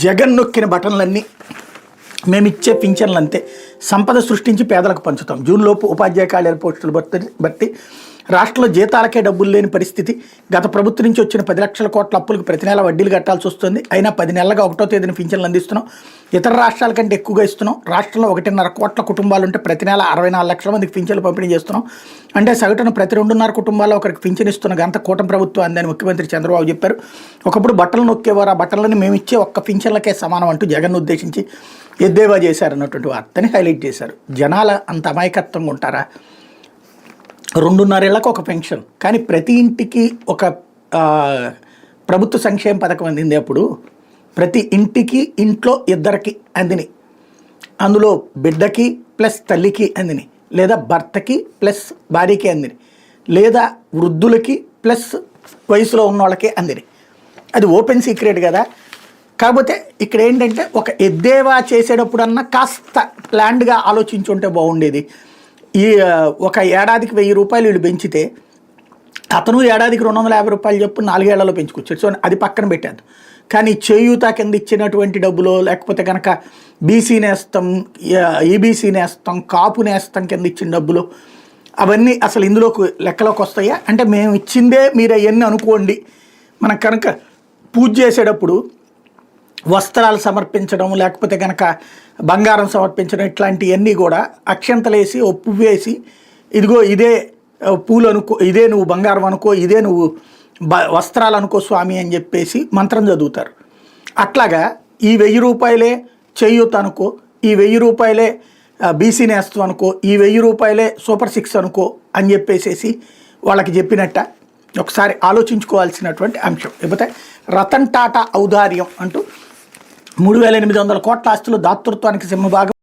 జగన్ నొక్కిన బటన్లన్నీ మేమిచ్చే పింఛన్లు అంతే, సంపద సృష్టించి పేదలకు పంచుతాం. జూన్లోపు ఉపాధ్యాయ ఖాళీల పోస్టులు బట్టి రాష్ట్రంలో జీతాలకే డబ్బులు లేని పరిస్థితి. గత ప్రభుత్వం నుంచి వచ్చిన 10 లక్షల కోట్ల అప్పులకు ప్రతి నెల వడ్డీలు కట్టాల్సి వస్తుంది. అయినా 10 నెలలుగా 1వ తేదీన పింఛన్లు అందిస్తున్నాం. ఇతర రాష్ట్రాల కంటే ఎక్కువగా ఇస్తున్నాం. రాష్ట్రంలో 1.5 కోట్ల కుటుంబాలు ఉంటే ప్రతి నెల 64 లక్షల మందికి పింఛన్లు పంపిణీ చేస్తున్నాం. అంటే సగటున ప్రతి 2.5 కుటుంబాల్లో ఒకరికి పింఛన్ ఇస్తున్న ఘనత కూటమి ప్రభుత్వం అందని ముఖ్యమంత్రి చంద్రబాబు చెప్పారు. ఒకప్పుడు బట్టలు నొక్కేవారు, ఆ బట్టలని మేము ఇచ్చే ఒక్క పింఛన్లకే సమానం అంటూ జగన్ ఉద్దేశించి ఎద్దేవా చేశారన్నటువంటి వార్తని హైలైట్ చేశారు. జనాల అంత అమాయకత్వంగా ఉంటారా? 2.5 ఏళ్లకు ఒక పెన్షన్, కానీ ప్రతి ఇంటికి ఒక ప్రభుత్వ సంక్షేమ పథకం అందింది. అప్పుడు ప్రతి ఇంటికి ఇంట్లో ఇద్దరికి అందిని, అందులో బిడ్డకి ప్లస్ తల్లికి అందిని, లేదా భర్తకి ప్లస్ భార్యకి అందిని, లేదా వృద్ధులకి ప్లస్ వయసులో ఉన్న వాళ్ళకి అందిని. అది ఓపెన్ సీక్రెట్ కదా. కాకపోతే ఇక్కడ ఏంటంటే ఒక ఎద్దేవా చేసేటప్పుడన్నా కాస్త ప్లాన్డ్గా ఆలోచించుంటే బాగుండేది. ఈ ఒక ఏడాదికి 1000 రూపాయలు వీళ్ళు పెంచితే అతను ఏడాదికి 250 రూపాయలు చెప్పు 4 ఏళ్లలో పెంచుకొచ్చాడు. సో అది పక్కన పెట్టారు. కానీ చేయూత కింద ఇచ్చినటువంటి డబ్బులో, లేకపోతే కనుక బీసీ నేస్తం, ఈబీసీ నేస్తం, కాపు నేస్తం కింద ఇచ్చిన డబ్బులు అవన్నీ అసలు ఇందులోకి లెక్కలోకి వస్తాయా? అంటే మేము ఇచ్చిందే మీరు అవన్నీ అనుకోండి. మనకు కనుక పూజ చేసేటప్పుడు వస్త్రాలు సమర్పించడం, లేకపోతే కనుక బంగారం సమర్పించడం, ఇట్లాంటివన్నీ కూడా అక్షంతలేసి ఒప్పు వేసి ఇదిగో ఇదే పూలు అనుకో, ఇదే నువ్వు బంగారం అనుకో, ఇదే నువ్వు వస్త్రాలు అనుకో స్వామి అని చెప్పేసి మంత్రం చదువుతారు. అట్లాగా ఈ 1000 రూపాయలే చేయూత అనుకో, ఈ 1000 రూపాయలే బీసీ నేస్తం అనుకో, ఈ 1000 రూపాయలే సూపర్ 6 అనుకో అని చెప్పేసేసి వాళ్ళకి చెప్పినట్ట ఒకసారి ఆలోచించుకోవాల్సినటువంటి అంశం. లేకపోతే రతన్ టాటా ఔదార్యం అంటూ 3800 కోట్ల ఆస్తులు దాతృత్వానికి సింహభాగం